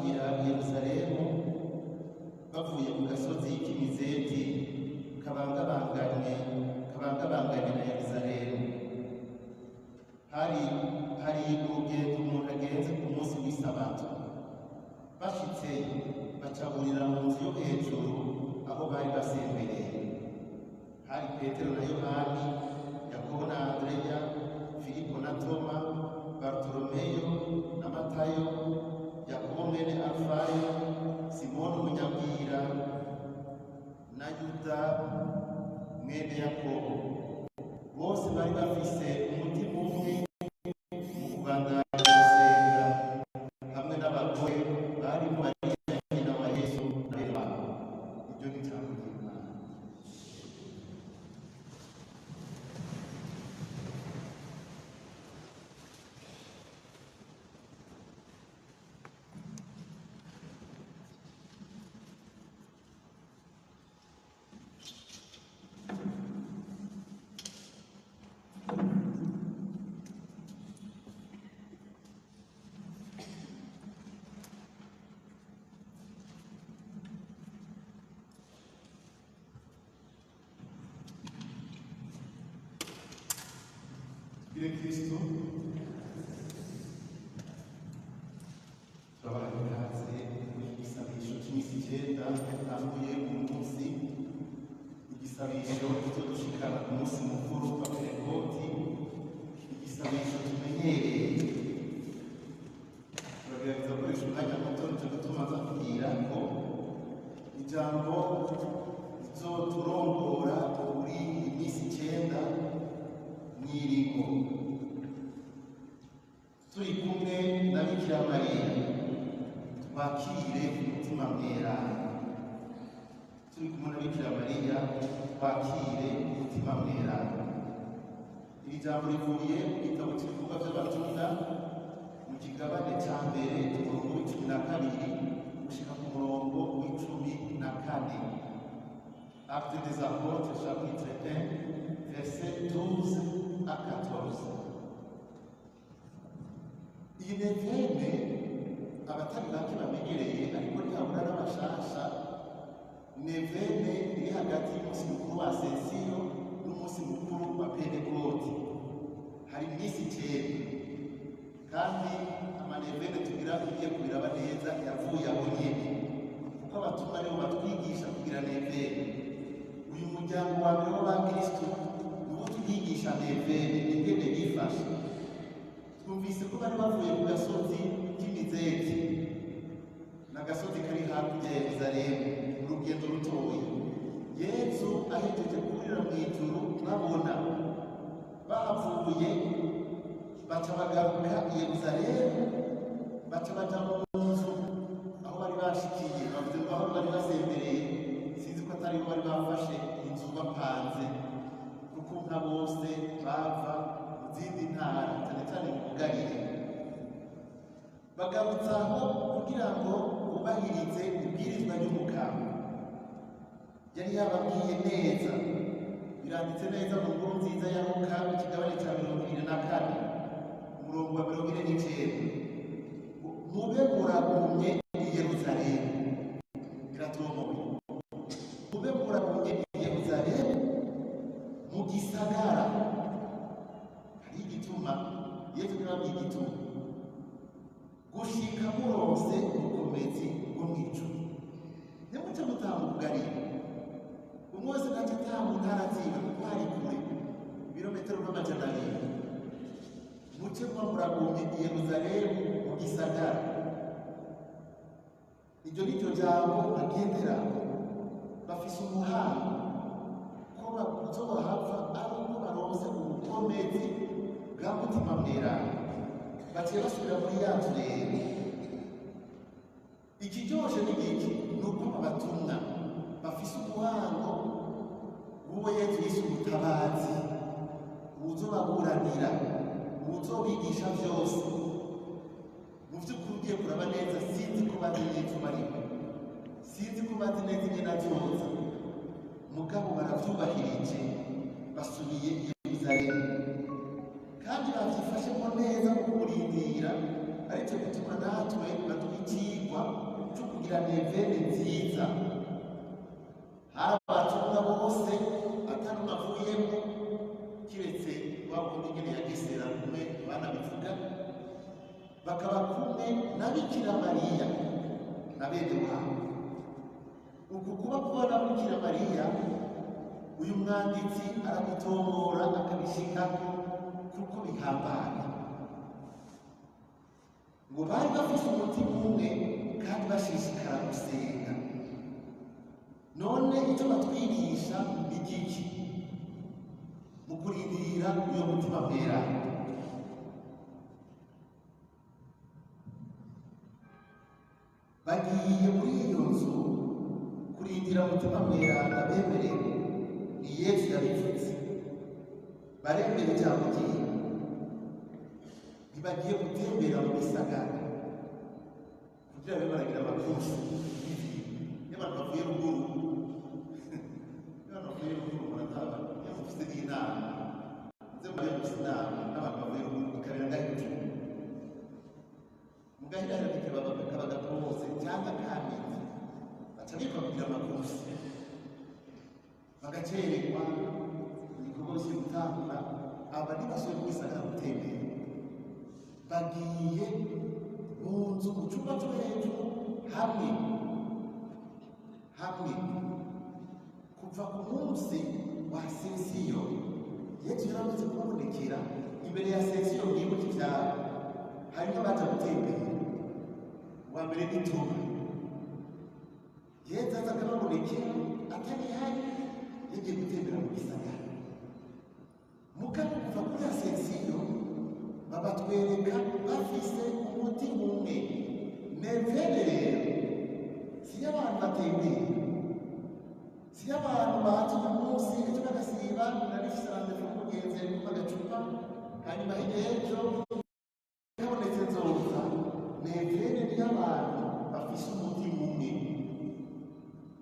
bashikira Yerusalemu bavuye ku gasozi k'Imizeti kabangabanganye na Yerusalemu. Hari urugendo umuntu agenze ku munsi w'isabato. Bashitse bacaburira mu nzu yo hejuru aho bari basembereye. Hari Petero na Yohani, Yakobo na Andreya, Filipo na Toma, Bartolomeyo na Matayo, Yakobo mwene Alfayo, Simoni umunyabwira na Yuda mwene Yakobo. Bose bari bafise umutima umwe mu kubandanya gusenga hamwe n'abagore bari mu Mariya nyina wa Yesu na Yohana. Iryo ni ijambo ry'Imana. Kristo turabahagaze muri igisabisho cy'iminsi 9 yatanguye uyu munsi. Igisabisho tuzodushikana ku munsi mukuru wa Pentekoti, igisabisho tumenyereye. Turagerageza gukoresha umwanya muto nico gituma nza kubwira ko ijambo rizoturongora kuri iyi minsi 9 mw'irimo. Turi kumwe na Bikira Mariya, twakire umutima mweranda. Turi kumwe na Bikira Mariya, twakire umutima mweranda. Iri jambo rivuye mu gitabo cy'ibikorwa by'abatumwa mu kigabane cya mbere umurongo w'12 gushika ku murongo w'14. Actes des Apôtres, chapitre 1, versets 12 à 14. Iyi nevene abatari bake bamenyereye, ariko ntihabura n'abashasha. Nevene iri hagati y'umunsi mukuru wa Asensiyo n'umunsi mukuru wa Pentekoti. Hari iminsi 9, kandi amanevene tugira ugiye kubiraba neza yavuye aho nyene, kuko abatumwa aribo batwigisha kugira nevene. Uyu muryango wa mbere w'abakristo niwo tuyigisha nevene ingene yifashe. Twumvise ko bari bavuye ku gasozi k'Imizeti, n'agasozi kari hakurya ya Yerusalemu, urugendo rutoya. Yesu ahejeje kurira mu ijuru babona bahavuye, baca bagaruka i Yerusalemu, baca baja mu nzu aho bari bashikiye. Bavuze ko aho bari basembereye, sinzi ko atari bo bari bafashe inzu bapanze, kuko nka bose bava mu zindi ntara, cyane cyane mu Bugarire. Bagarutse aho kugira ngo bubahirize ibwirizwa ry'umukama. Yari yababwiye neza, biranditse neza mu nkuru nziza ya Luka ikigabane cya 24 umurongo wa 49. Mube muragumye i Yerusalemu. Biratomoye. Mube muragumye i Yerusalemu mu gisagara. Hari igituma, Yesu yababwiye igituma, gushika muronse ubukomezi bwo mw'ijuru. Ntimuce mutaha mu Bugarire. Umwe wese ntace ataha mu ntara ziwe, kuko hari kure ibirometero n'amajana 2. Muce muba muragumye i Yerusalemu mu gisagara. Iryo ni ryo jambo bagendera. Bafise umuhanga ko bazohava ari uko baronse ubukomezi bwa mutima mweranda. Baciye basubira muri ya nzu rero. Ikiryoshe ni iki? Ni uko abatumwa bafise umuhango w'uwo Yesu yise umutabazi, uwuzobaburanira, uwuzobigisha vyose. Mu vy'ukuri ugiye kuraba neza, sinzi ko bazi neza umariko, sinzi ko bazi neza ingene azoza, mugabo baravyubahirije, basubiye i Yerusalemu. Kandi bavyifashemo neza mu kurindira, aricyo gituma natwe baduha icigwa kugira nevene nziza. Hari abatumwa bose atanumwe avuyemo kiretse wa wundi nyene yagesera kumwe banabivuga, bakaba kumwe na Bikira Mariya na bene wabo. Uku kuba kubona Bikira Mariya uyu mwanditsi arabitomora akabishikako kuko bihambaye, ngo bari bafite umutima umwe kandi bashishikara gusenga. None icyo batwigisha ni iki mu kurindira uyo mutima mweranda? Bagiye muri iyo nzu kurindira umutima mweranda bemerewe, ni Yesu yabivuze. Baremera ijambo ryiwe, ntibagiye gutembera mu gisagara kugira babe baragira amakurusi y'abantu bavuye ruguru. Y'abantu bavuye ruguru murataba mufite n'inama muze mujye gusa inama n'abantu bavuye ruguru ikabera ngahita mugahita kabaga kose cyangwa kameze baca bitwa kugira amakurusi bagacererwa igikorwa cyo gutangura. Aba ntibashoboye mu gisagara gutembera, bagiye mu nzu mu cyumba cyo hejuru hamwe kuva ku munsi wa sesiyo. Yesu yaramaze kubonekera imbere ya sesiyo mwibuke ibyabo, hanyuma baza gutembera. Uwa mbere n'ituma Yesu aza akababonekera atari hari, yagiye gutembera mu gisagara. Mugabo kuva kuri ya sesiyo babatwereka bafise umutima umwe. Nevene rero si y'abantu batembera, si y'abantu baza uyu munsi ejo bagasiba narifise randevu n'umugenzi ariko agacupa hanyuma hirya y'ejo kabonetse nzoza. Nevene ni y'abantu bafise umutima umwe,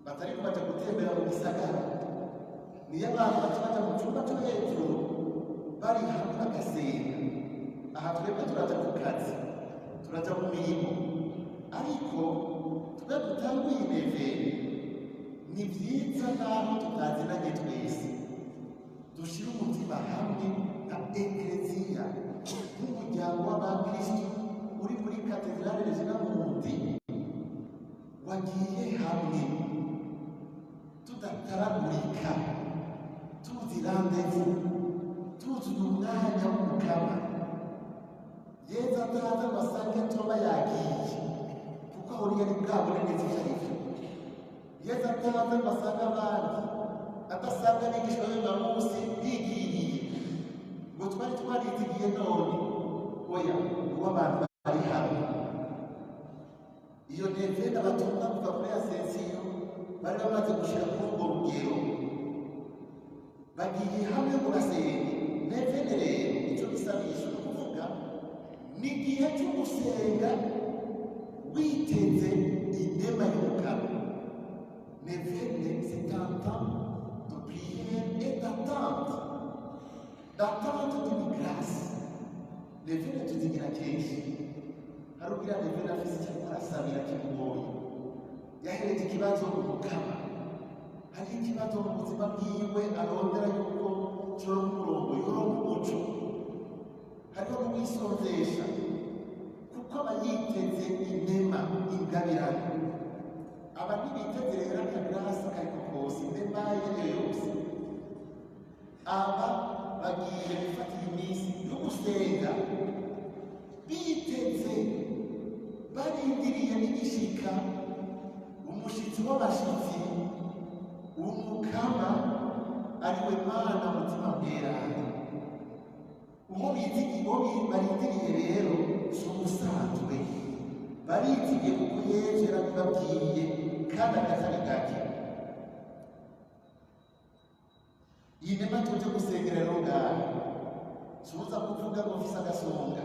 batariko baja gutembera mu gisagara. Ni y'abantu baja mu cyumba cyo hejuru bari hamwe bagasenga. Aha twebwe turaja ku kazi, turaja mu mirimo, ariko twe dutanguye nevene. Ni vyiza naho tutazinanye twese dushira umutima hamwe nka ekleziya, nk'umuryango w'abakristo uri muri katedrale Regina Mundi, wagiye hamwe tudataragurika, tuzi randevu, tuzi umwanya w'umukama. Yesu ataza amasanga toba yagiye kuko aho yari bwabone neza icyo ari cyo. Yesu ataza amasanga abandi adasanga n'igishwa y'uyu munsi bigiriye ngo twari twaritigiye none. Oya, uwo abantu bari hamwe. Iyo nevene abatumwa kuva kuri ya sesiyo bari bamaze gushira kuri urwo rugero, bagiye hamwe ngo basenge. Nevene rero icyo gisabisho ni ukuvuga ni igihe cyo gusenga witeze inema y'umukama. Nevene c'est un temps de prière et d'attente d'une grâce. Nevene tuzigira kenshi, hari ubwira nevene afise icyo ariko arasabira kimugoye, yahereje ikibazo mu mukama, hari ikibazo mu buzima bwiwe arondera yuko cyoronka umurongo, yoronka umuco, hariho n'umwisonzesha kuko aba yiteze inema, ingabirano. Aba ntibiteze rero akagrasi kariko kose, inema yariyo yose. Aba bagiye gufata iminsi yo gusenga biteze, barindiriye n'igishika umushitsi w'abashitsi, umukama ariwe Mana mutima mweranda. Uwo barindiriye rero si umusanzwe, barizigiye kuko Yesu yarabibabwiye kandi akatari gake. Iyi nema tuje gusengera rero ngaho, suza kuvuga ngo mfise agasonga,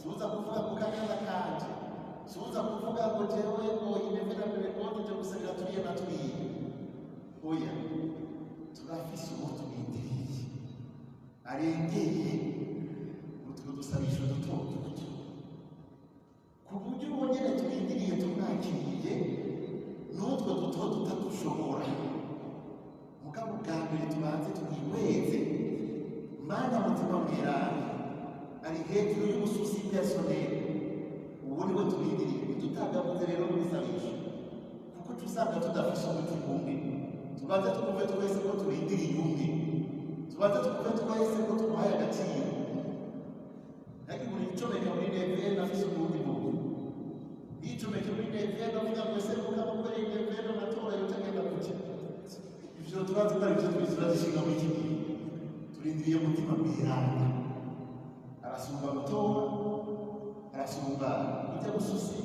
suza kuvuga ngo kakanda kanje, suza kuvuga ngo jewe ngo inevena mbere kote tuje gusengera turiye na turiye. Oya, turafise uwo tubindiriye arengeye utwo dusabisho duto duto, ku buryo uwo nyene tubindiriye tumwakiriye mweranda ari hejuru y'ubususi personnel. Ubu niwe turindiriye ntitutagavuze rero n'ibisabisho kuko tusanga tudafise umutima umwe. Tubanze twumve twese ko turindiriye umwe, tubanze twumve twese ko tumuhaye agaciro. Ariko buri icomeka muri neve nafise ubundi muntu, icomeka muri neve navuga ngo ese mukaba muri neve n'amatora yotagenda kuki. Ivyo tubanze ko ari byo turazishinga muri iki gihe. Turindiriye umutima mweranda, arasumba gutora, arasumba kujya gususi,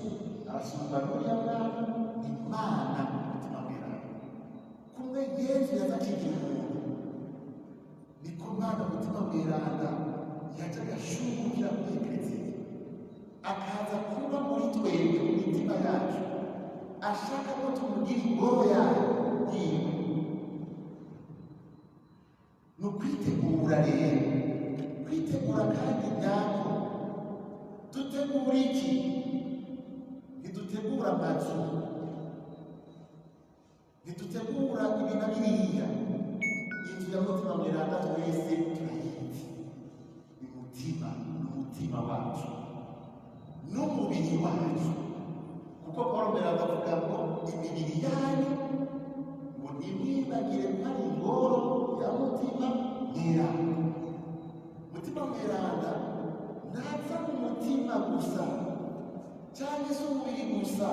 arasumba n'uriya mwana. Imana umutima mweranda kumwe Yesu yazakigira umuntu, niko Mwana umutima mweranda yajaga ashungukira muri Eklezia, akaza kuba muri twebwe mu mitima yacu, ashaka ko tumugira ingoro yayo yiwe. Ni ukwitegura rero, kwitegura kandi nyako. Dutegura iki? Ntidutegura amazu, ntidutegura ibi na biriya. Inzu ya mutima mweranda twese turayizi, ni umutima wacu n'umubiri wacu, kuko Paulo mweranda avuga ngo imibiri yanyu ngo ntimwibagire ko ari ingoro ya mutima mweranda. Mutima mweranda ntaza mu mutima gusa cyangwa se umubiri gusa,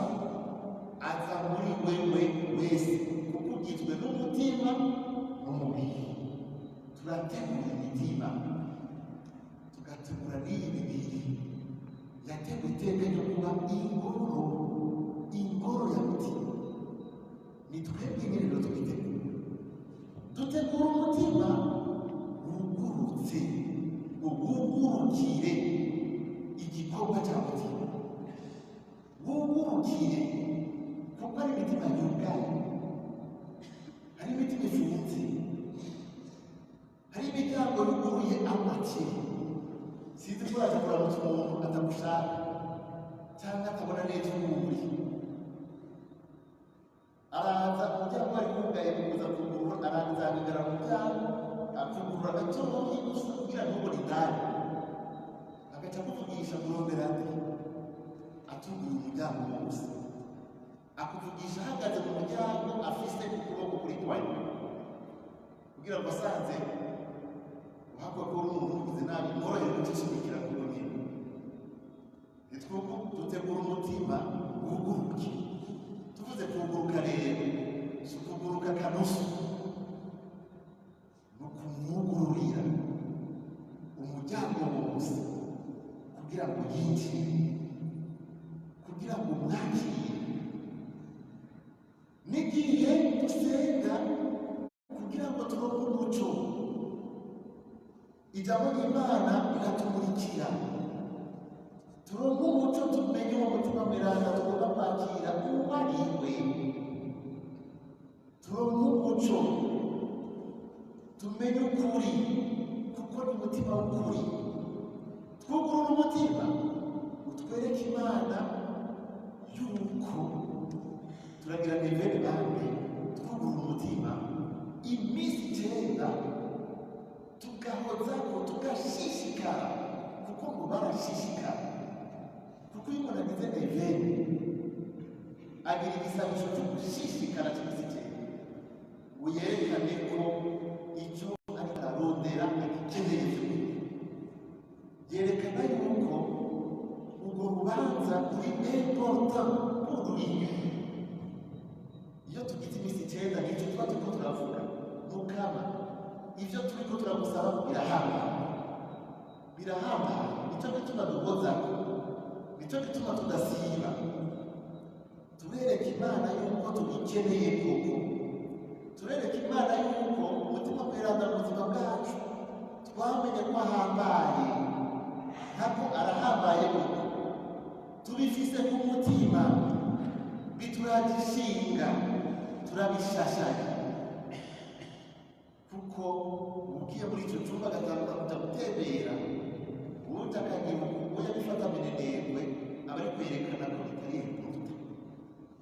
aza muri wewe wese kuko ugizwe n'umutima n'umubiri. Turategura imitima, tugategura n'iyi mibiri yatewe iteka ryo kuba ingoro ya mutima. Ni twebwe nyine rero tubitegura. Dutegura umutima wugurutse, wugurukire igikorwa cya mutima, wugurukire kuko ari imitima yugaye, hari imitima ifunze, hari imiryango yuguruye amake. Sinzi ko yaje kuramutsa umuntu atagushaka cyangwa atabona neza umuburi, araza umuryango wari wugaye kuza kugurura, aranzanigara mu muryango akugurura gatoya gusa kugira ngo ubone indani, agaca akuvugisha kurondera ate, atugura umuryango wose, akuvugisha ahagaze mu muryango afise ukuboko kuri kwayo kugira ngo asanze uhakwa ko uri umuntu ugize nabi mworohere gucishimikira ku nyine. Nitwuko dutegura umutima wuguruke. Tuvuze kuguruka rero si ukuguruka kanusu, ni ukumwugururira umuryango wose kugira ngo yinjire, kugira ngo umwakire. N'igihe dusenga kugira ngo turonke umuco, ijambo ry'Imana riratumurikira, turonke umuco, tumenye uwo mutima mweranda tugomba kwakira uwo ari we. Turonke umuco, tumenye ukuri kuko ni umutima w'ukuri. Twugurura umutima utwereke Imana yuko turagira nivere bamwe. Twugurura umutima iminsi 9 tugahozaho, tugashishikara, kuko ngo barashishikara. Kuko iyo umuntu agize nevere agira igisabisho cyo gushishikara cy'iminsi 9 ngo yerekane ko icyo ariko arondera agikeneye. Yerekana yuko urwo rubanza ruri important kuri we. Iyo tugize iminsi 9 nicyo tuba turiko turavuga, ntukama ivyo turiko turagusaba birahamba. Nicyo gituma duhozako, nicyo gituma tudasiba. Turereka Imana yuko tugikeneye koko, turereka Imana yuko umutima mweranda mu buzima bwacu twamenye ko ahambaye, ntabwo arahambaye koko, tubifise ku mutima, bituragishinga, turabishashanya. Kuko ugiye muri icyo cyumba agatangura kuja gutembera, ubundi akagira ubuya gufata minenegwe, aba ari kwerekana ko bitari important,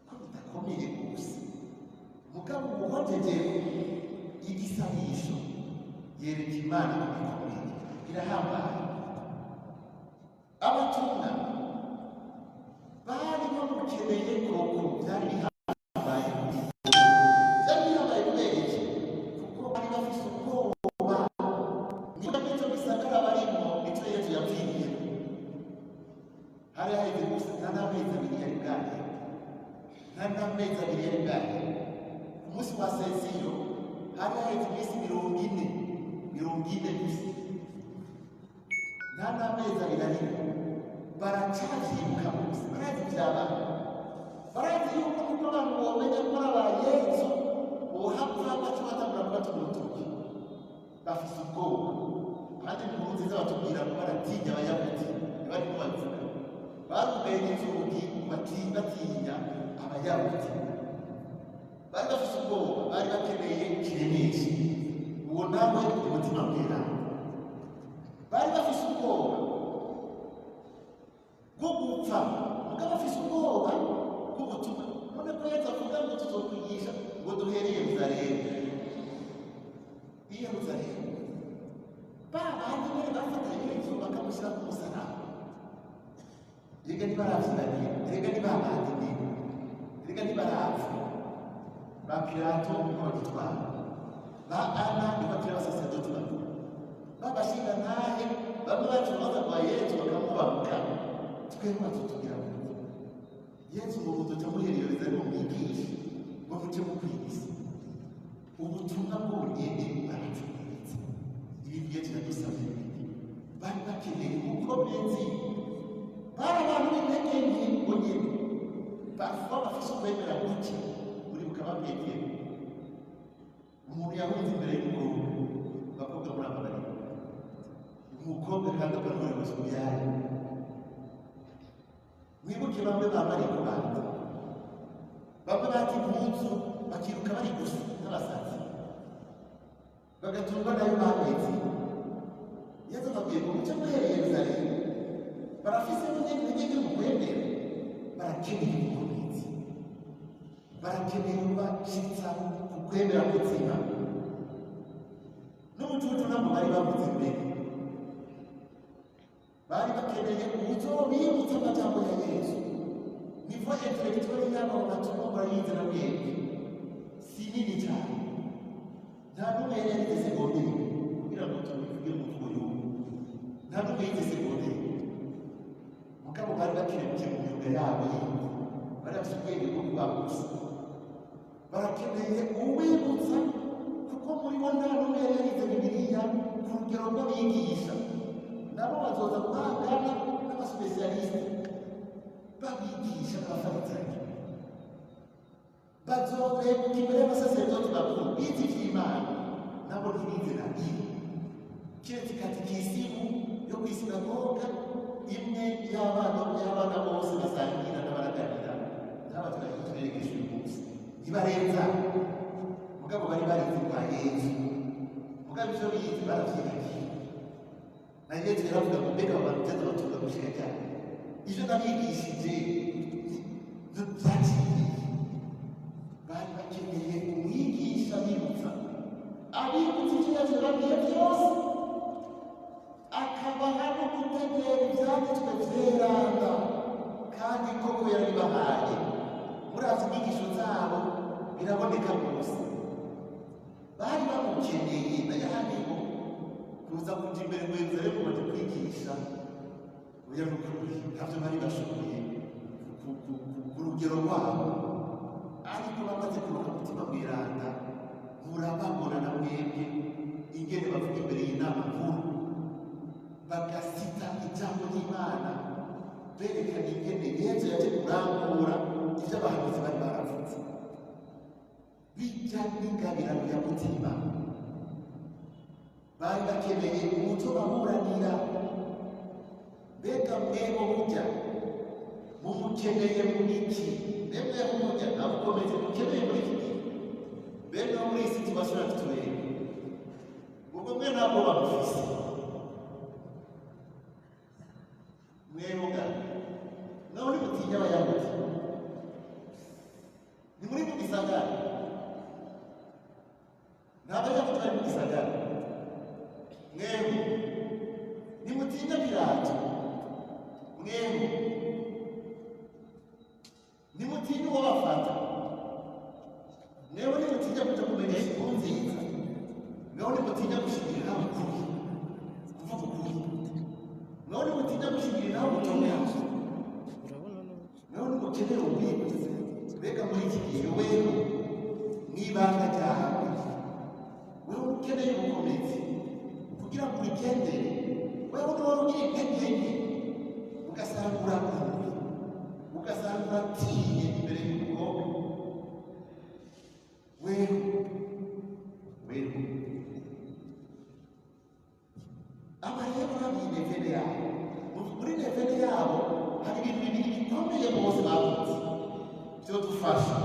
ko bidakomeye gusa. Mugabo ubuhojejeye igisabisho yereka Imana ko bikomeye. birahambaye. Abatumwa bari bamukeneye koko, byari bihambaye kubera iki? Kuko bari bafise ubwoba, niba nicyo gisagara barimo nicyo Yesu yapfiriye. Hari haheze gusa nta n'amezi abiri yari bwahe, ku munsi wa sesiyo hari haheze iminsi 40 gusa, nta n'amezi abiri ariko baracavyibuka gusa, barazi ivyabaye, barazi yuko kuko abantu bomenya ko ari aba Yesu bohava baca batangura kubatuma urutoki, bafise ubwoba. Kandi inkuru nziza batubwira ko baratinya Abayahudi, ntibariko babivuga, barugaye inzugi batinya Abayahudi, bari bafise ubwoba, bari bakeneye kiremesha. Uwo nawe umutima mweranda, bari bafise ubwoba bwo gupfa, mugabo bafise ubwoba bw'ubutumwa. None ko Yesu avuga ngo tuzokwigisha ngo duhere i Yerusalemu, ba bandi nyene bafata Yesu bakamushyira ku musaraba. Erega ntibaravyinaniye, erega ntibabandi nyene, erega ntibaravye. Ba Pilato niko bagitwara, ba Ana niko batwara abasaserdoti bakuru, babashingantahe bamwe baca urubanza rwa Yesu bakamubabuka. Twebwe batutubwira ngo Yesu ngo muzoca muherereza ngo mwigishe, ngo muce mukwigiza ubutumwa bwonyene baracukuritse. Ibi Yesu yadusavye bari bakeneye ubukomezi, bari abantu b'intege nke ngo nyene bavuga bafise ukwemera guke. Uribuka ba Petero, umuntu yahunze imbere y'umukobwa, abakobwa murababarira, umukobwa kandi akanurebuza umuyaya. Mwibuke bamwe bambariye ku bandi, bamwe bata impuzu bakiruka bari gusa n'abasazi, bagatungwa nayo bameze. Yesu ababwiye ngo muce muhere Yerusalemu, barafise n'intege mu kwemera, barakeneye ubukomezi, barakeneye kubashitsa ku kwemera kuzima. N'umucucu nabo bari bavuze imbere, bari bakeneye uzobibutsa amajambo ya Yesu. Nivo intellectuelle yabo batumwa barayize na bwenge si nini cyane, nta n'umwe yari segonderi kugira ngo tubivuge mu mvugo y'ubu, nta n'umwe yize segonderi. Mugabo bari bakeneye mu myuga yabo yindi, bari bafite ubwenge bwo kubagusa, barakeneye uwibutsa, kuko muri bo nta n'umwe yari yarize Bibiliya ku rugero rw'abigisha. Nabo bazoza guhangana n'abasipesiyalisite babigisha abafarisayo, bazobeguka imbere y'abasaserdoti bakuru bize ivy'Imana, nabo ntibize na kimwe kiretse katikisimu yo kw'isinagoga imwe y'abana bose basangira n'abaraganira n'abatwari tuberegesha uyu munsi, ntibarenza. Mugabo bari barize kwa Yesu, mugabo ivyo bize baravyibagiye. Na Yesu yaravuga ngo mbega abantu byose batuga gushika cyane, ivyo nabigishije ntibyaciye. Bari bakeneye umwigisha bibutsa, abibutsa ivyo Yesu yababwiye byose, akabaha no gutegera ivyanditswe vyeranda, kandi koko yarabibahaye. Murazi inyigisho zabo biraboneka rwose, bari bamukeneye. Nayahandi ngo kuza kuja imbere mu Yerusalemu baje kwigisha, oya n'ukuri ntavyo bari bashoboye ku rugero rwabo, ariko bamaze kuronka umutima mweranda, murababona na mwebwe ingene bavuga imbere y'inama nkuru, bagasita ijambo ry'Imana, berekana ingene Yesu yaje kurangura ivyo abahanuzi bari baravuze. Bija n'ingabirano ya mutima, bari bakeneye umuco baburanira. Mbega mwebo mujya mumukeneye mu iki? Mbega mujya nabukomeze mukeneye muri iki gihe? Mbega muri iyi situation yatubereye, ubwo mwe ntabwo bamufise mwebo ga nawe uri mutinya Abayahudi, ni muri mu gisagara, nta Bayahudi bari mu gisagara. Mwebo ibyo biraje mwemwe nimutinya uwo bafata mwewe nimutinya kuja kumenya inkuru nziza mwewe nimutinya gushingiriraho ukuri kuvuga ukuri mwewe nimutinya gushingiriraho ubutumwa mwewe nimukeneye ubwibuze mbega muri iki gihe wewe mwibanga ryawe wewe ukeneye ubukomezi kugira ngo urigendere wewe niwari ugira intege nke ugasanga uraguwe ugasanga uratiye imbere y'umukobwa wewe abareba babiye nevene yabo muri nevene yabo hari ibintu bibiri bikomeye bose bavuze byo dufasha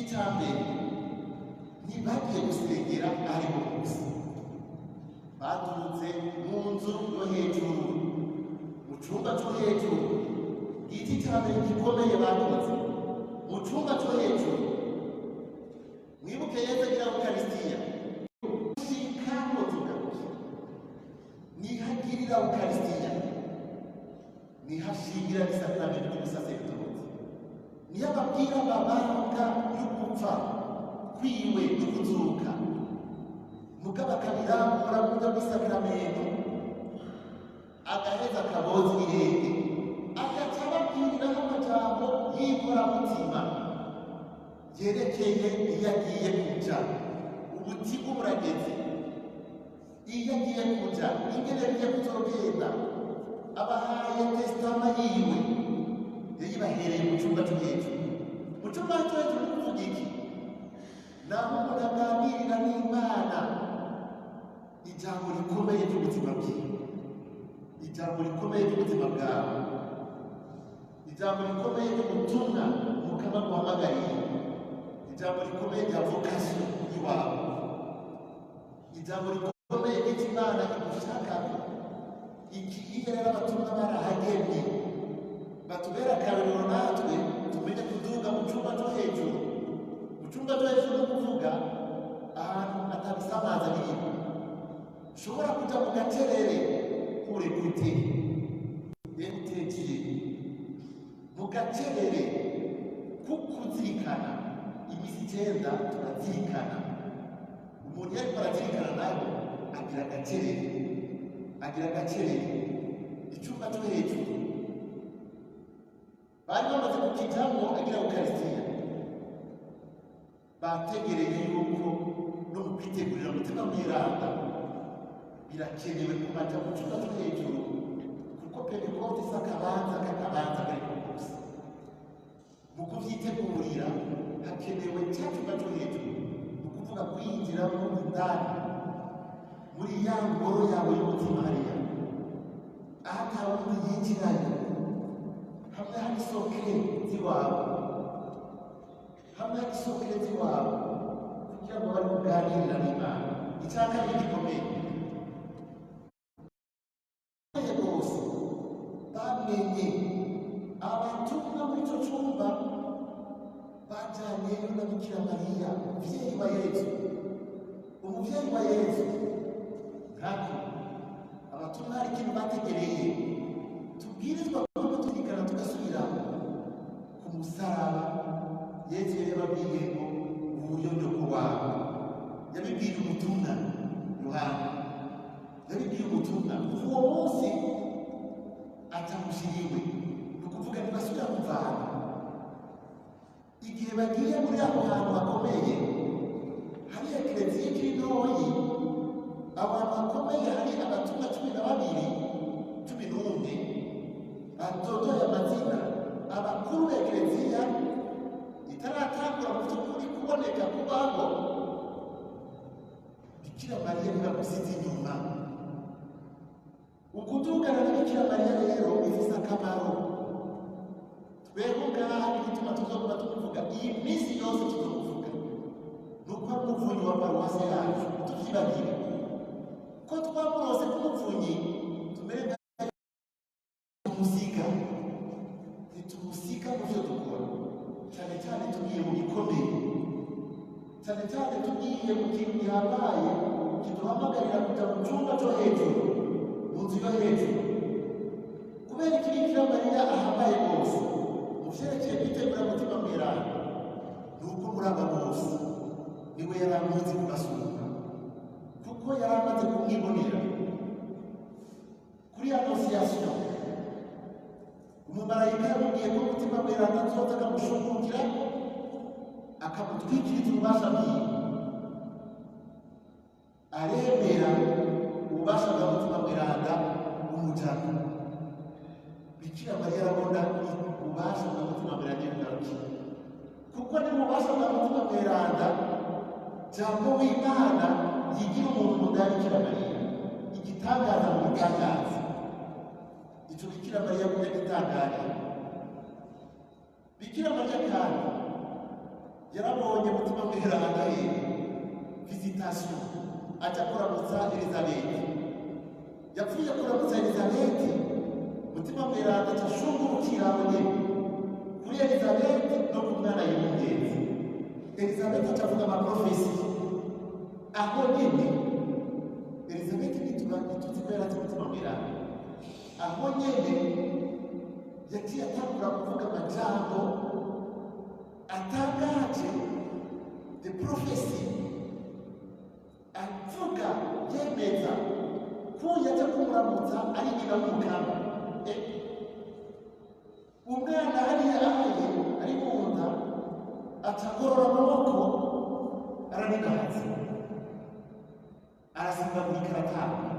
icambere ntibagiye gusengera ariho gusa baturutse mu nzu yo hejuru mu cyumba cyo hejuru igiti cyambere gikomeye baturutse mu cyumba cyo hejuru mwibuke yesu agira ukarisitiya ushikamo tugaruke nihagirira ukarisitiya nihashingira isakramentu ry'ubusaseridoti niyo ababwira amabanga yo gupfa kwiwe no kuzuka mugabo akabirambura kuja kw'isakramentu agaheza akaboza ibirenge agaca ababwiriraho amajambo y'inkoramutima yerekeye iyo agiye kuja ubutigu burageze iyo agiye kuja ingene bigiye kuzogenda abahaye tesitama yiwe yayibahereye mu cyumba cyo hejuru mu cyumba cyo hejuru kuvuga iki naho umuntu aganirira n'imana ijambo rikomeye ry'ubuzima bwiwe ijambo rikomeye ry'ubuzima bwawe ijambo rikomeye ry'ubutumwa mukama guhamagariye ijambo rikomeye rya vokasiyo y'iwawe ijambo rikomeye ry'imana igushakako iki iyo rero abatumwa barahagemye batubera akarorero natwe tumenye kuduga mu cyumba cyo hejuru mu cyumba cyo hejuru no kuvuga ahantu atabisamaza birimo ushobora kuja mu gacerere kure gute egutekeye mu gacerere kukuzirikana imisi 9 turazirikana umuntu yariko arazirikana nawe agira agacerere icyumba cyo hejuru bari bamaze kukijamwo agira ukarisitiya bategereye yuko no mu kwitegurira umutima mweranda birakenewe kumaja mu cyumba cyo hejuru kuko pentekote isa akabanza kari ku munsi mu kuvyitegurira hakenewe cya cyumba cyo hejuru ni ukuvuga kwinjiramo indani muri ya ngoro yawe y'umutima hariya aho ata wundi yinjirayo hamwe hari isokere z'iwawe hamwe hari isokere z'iwawe kugira ngo bari kuganirira n'imana icya kabiri gikomeye rwose bamenye abatumwa muri icyo cyumba bajyanyeyo na bikira mariya umubyeyi wa yezu umubyeyi wa yezu nkako abatumwa hari ikintu bategereye tubwirizwa kuba tuzirikana tugasubira ku musaraba yezu yari yababwiye ngo uburyo nyoko wawe yabibwiye umutumwa yohana yabibwiye umutumwa kuva uwo munsi atamushiriwe ni ukuvuga ntibasubira kuvana igihe bagiye muri aho hantu hakomeye hari ekereziya ikiri ntoyi abantu bakomeye hari abatumwa 12 batotoye amazina abakuru b'ekereziya itaratangura mu by'ukuri kuboneka kubaho bikira mariya ntibagusize inyuma ukudugana na bikira mariya rero bifise akamaro twebwe ngaha igituma tuzokuba tukuvuga iyi minsi yose tuzokuvuga ni uko ari umuvunyi wa paruwasi yacu tuvyibagire ko twamurose k'umuvunyi tumere ntitumusika mu byo dukora cyane cyane tugiye mu bikomeye cyane cyane tugiye mu kintu gihambaye kiduhamagarira kuja mu cyumba cyo hejuru mu mu nzu yo hejuru kubera iki Bikira Mariya ahambaye rwose mu vyerekeye kwitegura umutima mweranda ni uko muri aba bose niwe yari amuzi kubasumba kuko yari amaze kumwibonera kuri annonciation umumarayika yamubwiye ko umutima mweranda azoza akamushungurukira akamutwikiriza ububasha bwiwe aremera ububasha bwa mutima mweranda umujana Bikira Mariya arabona ububasha bwa mutima mweranda bugarukira kuko ni ububasha bwa mutima mweranda jambo w'Imana yigira umuntu mugari Bikira Mariya igitangaza mu bitangaza ico Bikira Mariya kuja gitangaje Bikira Mariya kandi yarabonye mutima mweranda ye visitation aja kuramutsa Elizabeth yapfuye kuramutsa Elizabeth mutima mweranda acashungurukira abone kuri Elizabeth no ku mwana y'umugenzi Elizabeth acavuga amaprofesi aho nyene Elizabeth ntituzi ko yaratse mutima mweranda aho nyene yaciye atangura kuvuga amajambo atangaje the prophecy avuga yemeza ko yaje kumuramutsa ari nyina w'umukama umwana hariya ahaye ari mu nda acagorora amaboko aranigaza arasimagurika aratanga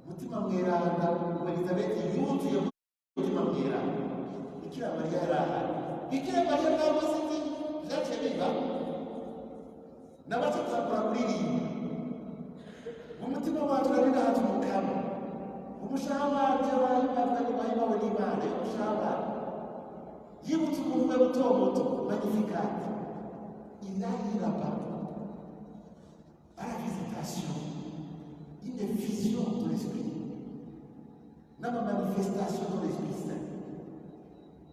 mutima mweranda Elizabeth yuzuye mutima mweranda Bikira Mariya yarahari Bikira Mariya ntabwo sinzi vyaciye biba n'abacatangura kuririmba umutima wacu urarigahaza umukama umushaha wanje wahibawe n'Imana y'umushaha wacu yibutse umuntu we muto muto magnificat inahiraba à la visitation une vision de l'esprit n'a ma manifestation de l'Esprit Saint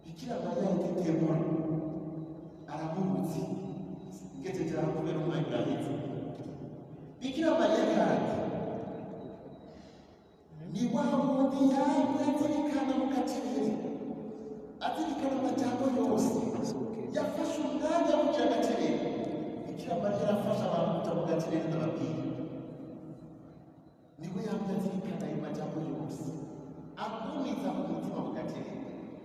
Bikira Mariya était témoin aramuzi ngeze cyane kubera umwanya uraheze Bikira Mariya kandi ni wa wundi yamwe azirikana mu gacerere azirikana amajambo yose yafashe umwanya wo kugira agacerere Bikira Mariya arafasha abantu kuja mu gacerere ndababwira niwe yamwe azirikana ayo majambo yose agumiza mu mutima mu gacerere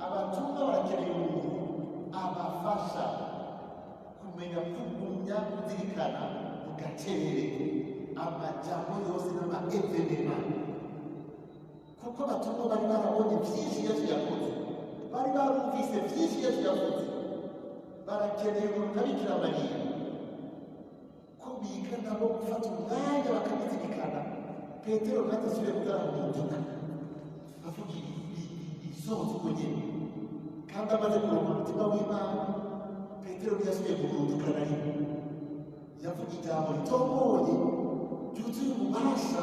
abatumwa barakeneye umuntu abafasha kumenya kugumya kuzirikana mu gacerere amajambo yose n'ama-evenema kuko abatumwa bari barabonye byinshi Yesu yakoze bari barumvise byinshi Yesu yakoze barakeneye umuntu nka Bikira Mariya ko biga nabo gufata umwanya bakabizirikana Petero kandi asubire gutaramutuka avuga isohoza uko nyene kandi amaze kuronka umutima w'Imana Petero ntiyasubiye kuguruduka na rimwe yavuga ijambo ritomboye ryuzuye ububasha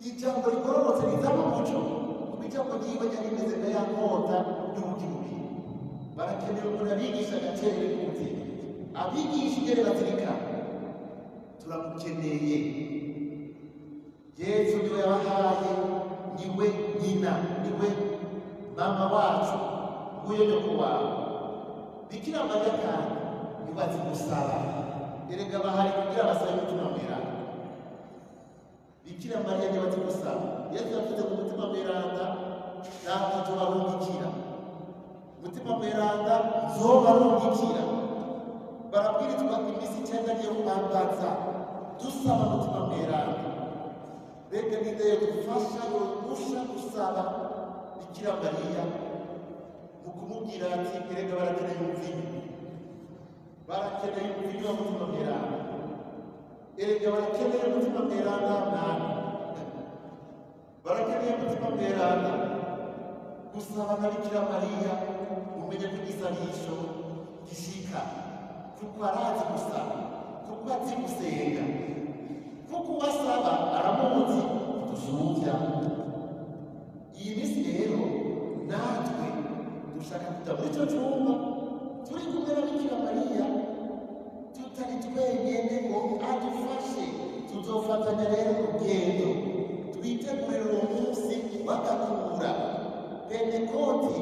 ijambo rigororotse rizamo umuco kuko ijambo ryiwe ryari rimeze nka ya nkota y'ubugibugi barakeneye umuntu abigisha agacerere k'umutima abigisha ingene bazirikana turamukeneye Yesu niwe yabahaye niwe nyina niwe mama wacu nguyo nyoko wawe Bikira Mariya kandi niwe azi gusaba erega bahari kugira basabe umutima mweranda Bikira Mariya niwe azi gusaba Yesu yavuze ku mutima mweranda data nzobarungikira umutima mweranda nzobarungikira barabwirizwa iminsi 9 niyo kwambaza dusaba umutima mweranda Bega nideye gufasha yogusha gusaba Bikira Mariya mu kumubwira ati erega barakeneye umuvinyu wa mutima mweranda erega barakeneye umutima mweranda mwana barakeneye umutima mweranda gusaba na Bikira Mariya umenye ko igisabisho gishika kuko arazi gusaba kuko azi gusenga kuko uwasaba aramuzi dusumvya iyi minsi rero natwe dushaka kuja muri ico cumba turi kumwe na Bikira Mariya tutari twenyene ngo adufashe tuzofatanya rero urugendo twitegurire uwo munsi w'agakura. Pentekoti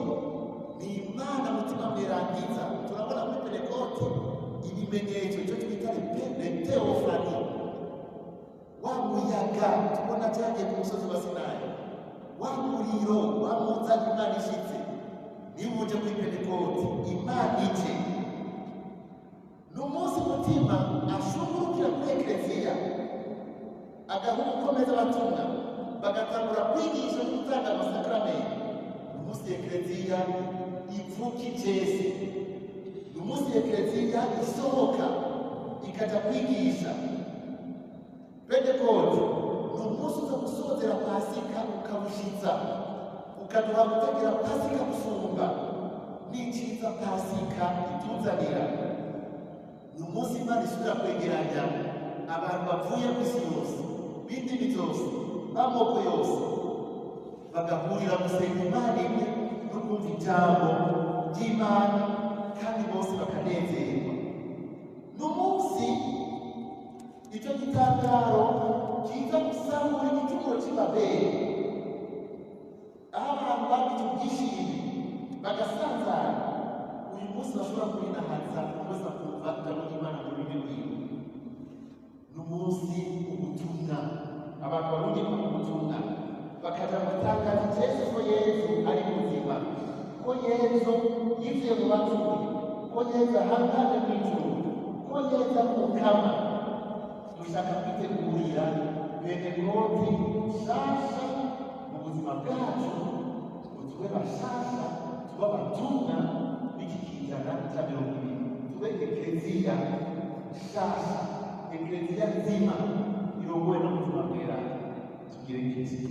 ni Imana mutima mwerangiza. Turabona muri Pentekoti ibimenyetso cyo twita teofani, wa muyaga tubona cyagiye ku musozi wa Sinayi, wa muriro wamuzanye Imana ishitse. Niba uje kuri Pentekoti Imana ije, ni umunsi mutima ashungurukira kuri ekleziya, agaha gukomeza abatumwa bagatangura kwigisha no gutanga amasakramentu. Umunsi ekleziya ivuka ijese, umunsi ekleziya isohoka ikaja kwigisha. Pentekoti ni umunsi uza gusozera Pasika ukawushitsa, ukaduha gutegera Pasika gusumba n'iciza Pasika ituzanira. Ni umunsi Imana isubira kwegeranya abantu bavuye ku isi yose, b'indimi zose, b'amoko yose, bagahurira gusenga Imana imwe no kumva ijambo ry'Imana, kandi bose bakanezerwa. Ni umunsi icyo gitangaro kiza gusahura igicumuro cy'i Babeli, aho abantu bagize ubwishime bagasanzara. Uyu munsi bashobora kurinahaza bose bakumva ijambo ry'Imana mu rurimi rwiwe. Ni umunsi w'ubutumwa, abantu barungika mu butumwa bakaja gutangaza Yesu ko Yesu ari muzima, ko Yesu yivuye mu bapfuye, ko Yesu ahanganye mu ijuru, ko Yesu ari Umukama. Dushaka kwitegurira Pentekoti nshasha mu buzima bwacu, ngo tube bashasha, tube abatumwa b'iki kijana cya 20, tube ekleziya nshasha, ekleziya nzima irongowe n'umutima mweranda. Tugire Kristo.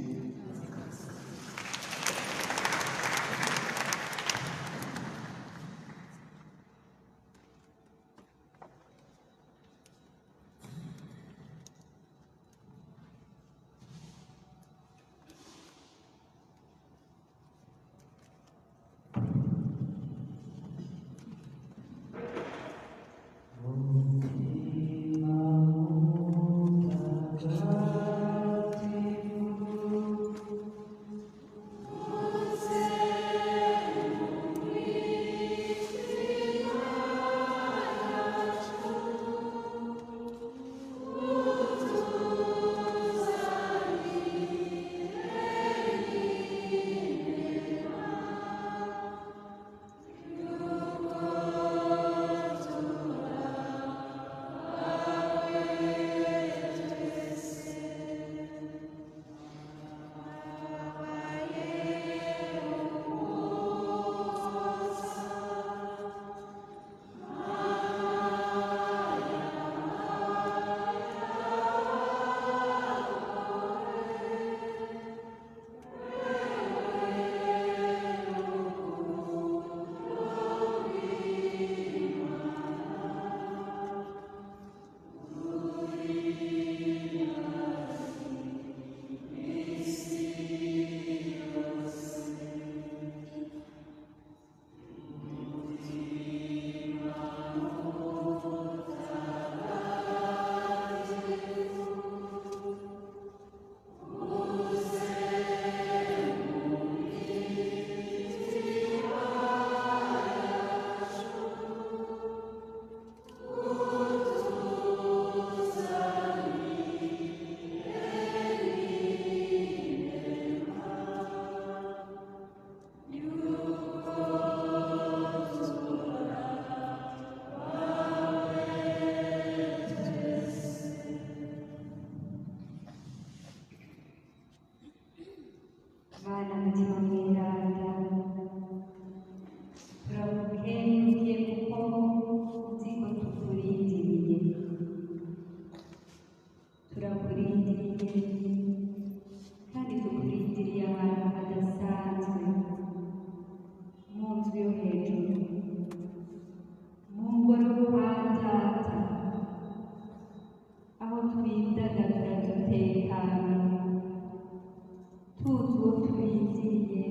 tuzi uwo turindiye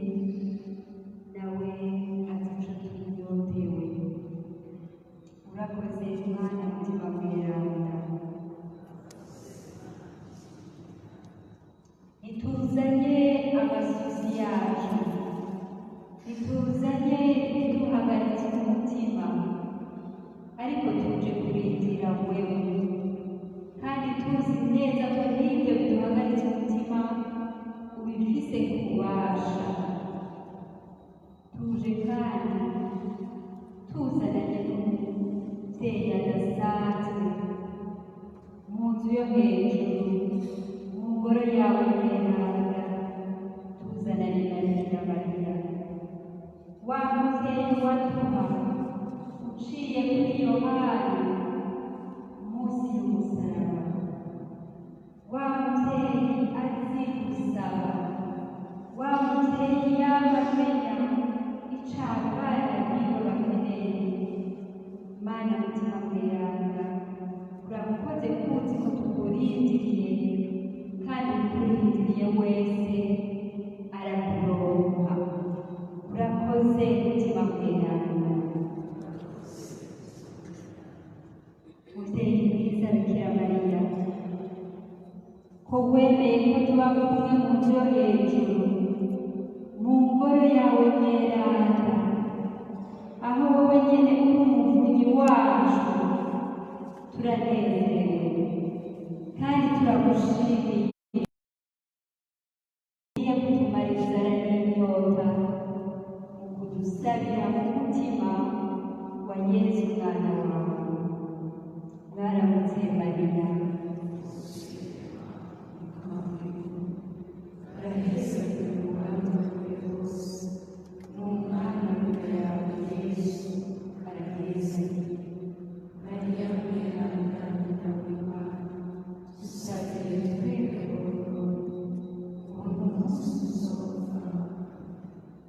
nawe azaca turi turanezerewe kandi turagushimiye kutumara inzara n'inyota mu kudusabira mu mutima wa Yesu umwana wawe. Mwaramutse Mariya, uraheze mu ruhande rwose n'umwana w'umugabo Yesu araheze. Mariya mweranda nyina w'Imana, dusabire twebwe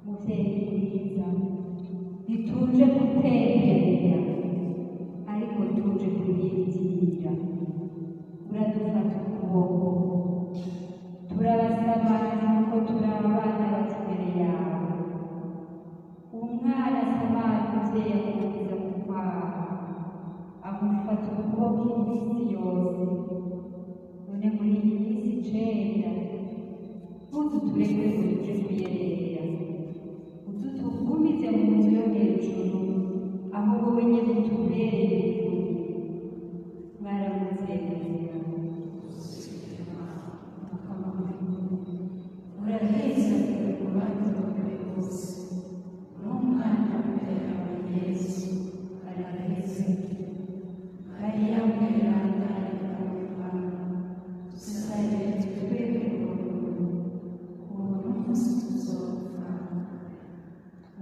muvyeyi mwiza, ntituje guterera ariko tuje kuyitirira. Uradufata ukuboko, turabasaba ko turi abana bati imbere yawe. Umwana asabana umuvyeyi amukiza mu kwaha, amufata ukuboko iminsi yose. None muri iyi minsi icenda ntuduturekure ngo tuje kuyerera, udutugumize mu nzu yo hejuru, aho wowe nyene utubereye ijuru. Mwaramutse Mariya, uraheza ku rubanza rwawe rwose n'umwana w'umugabo Yesu araheze. Mariya mweranda nyina w'Imana, dusabire twebwe muri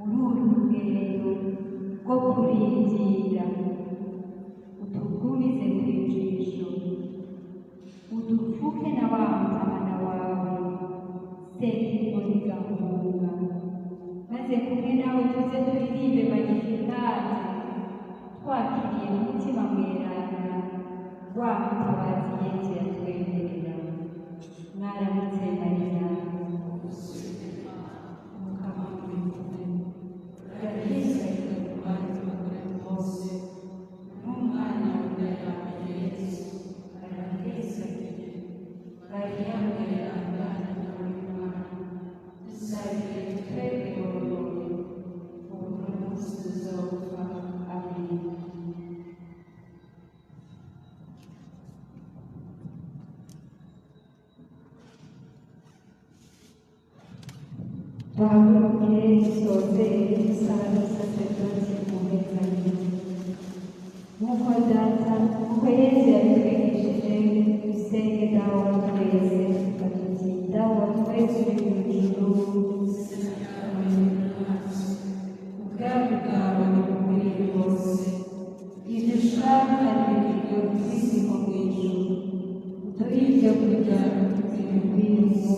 uru rugendo rwo kurindira, utugumize ku ijisho, udupfuke na wa mutamana wawe Sekiriko n'igahunga, maze kumwe nawe tuze turirimbe Magnificat, twakiriye mu mutima mweranda wa mutabazi Yesu yatwemerera. Mwaramutse Mariya, duhaguruke dusozere dusaba n'isaserdoti mu mpezanye. Nk'uko data, nk'uko Yesu yabitwigishije, dusenge dawe wa twese, tuti dawe wa twese uri mu ijuru, ubwami bwawe bukwiriye bwose, ibyo ushaka bigirwe ku isi nko mu ijuru. Uduhe ibyo kurya tukwiriye umunsi,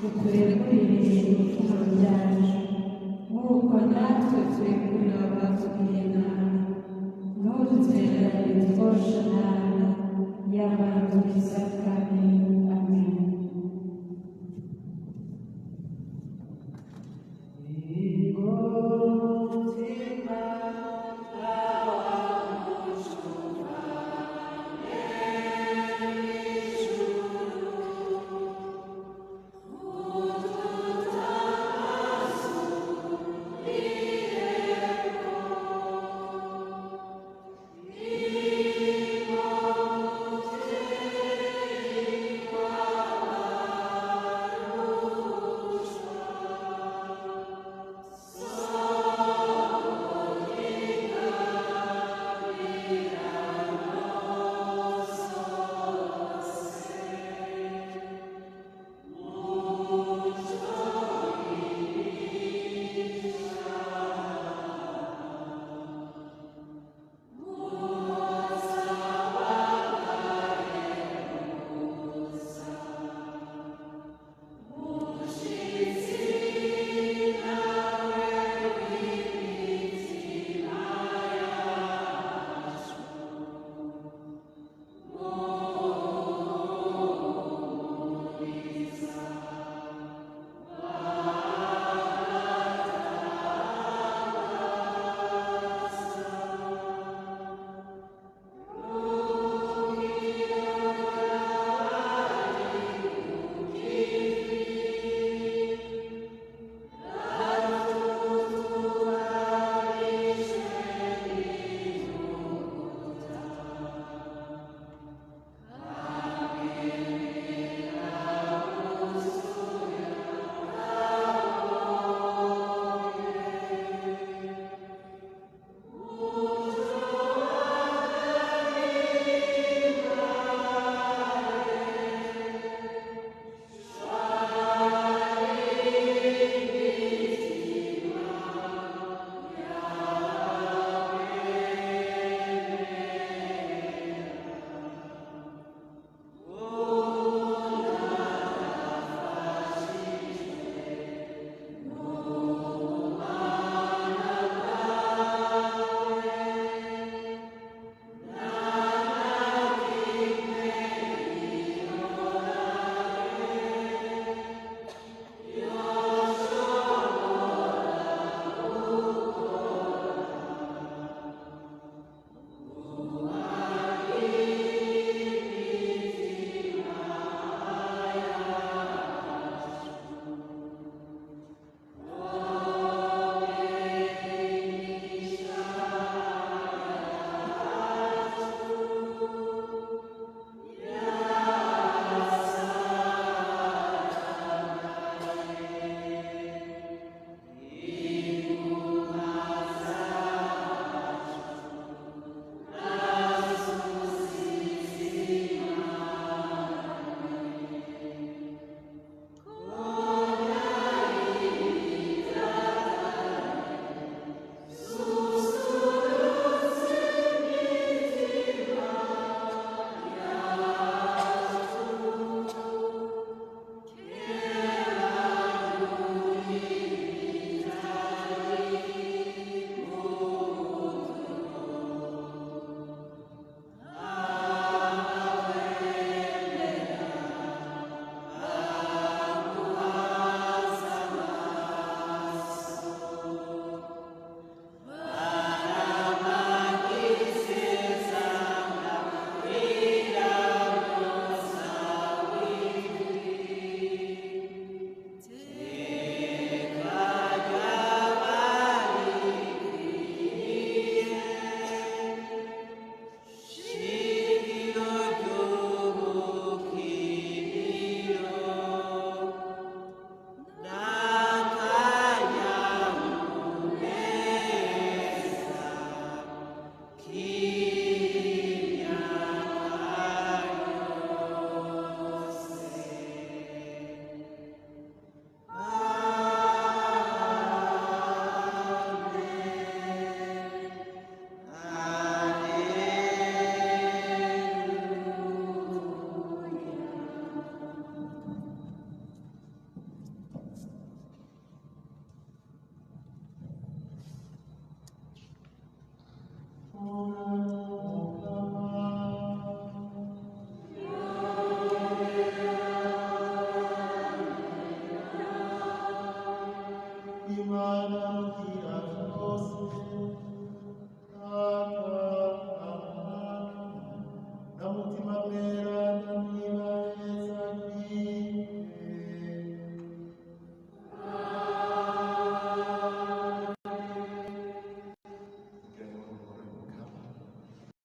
uturekurire ibicumuro byacu nk'uko natwe turekurira abatugiriye nabi, ntudutererane twosha nabi, yamara udukiza kabi. Amen. Yeah. n'umutima mweranda niba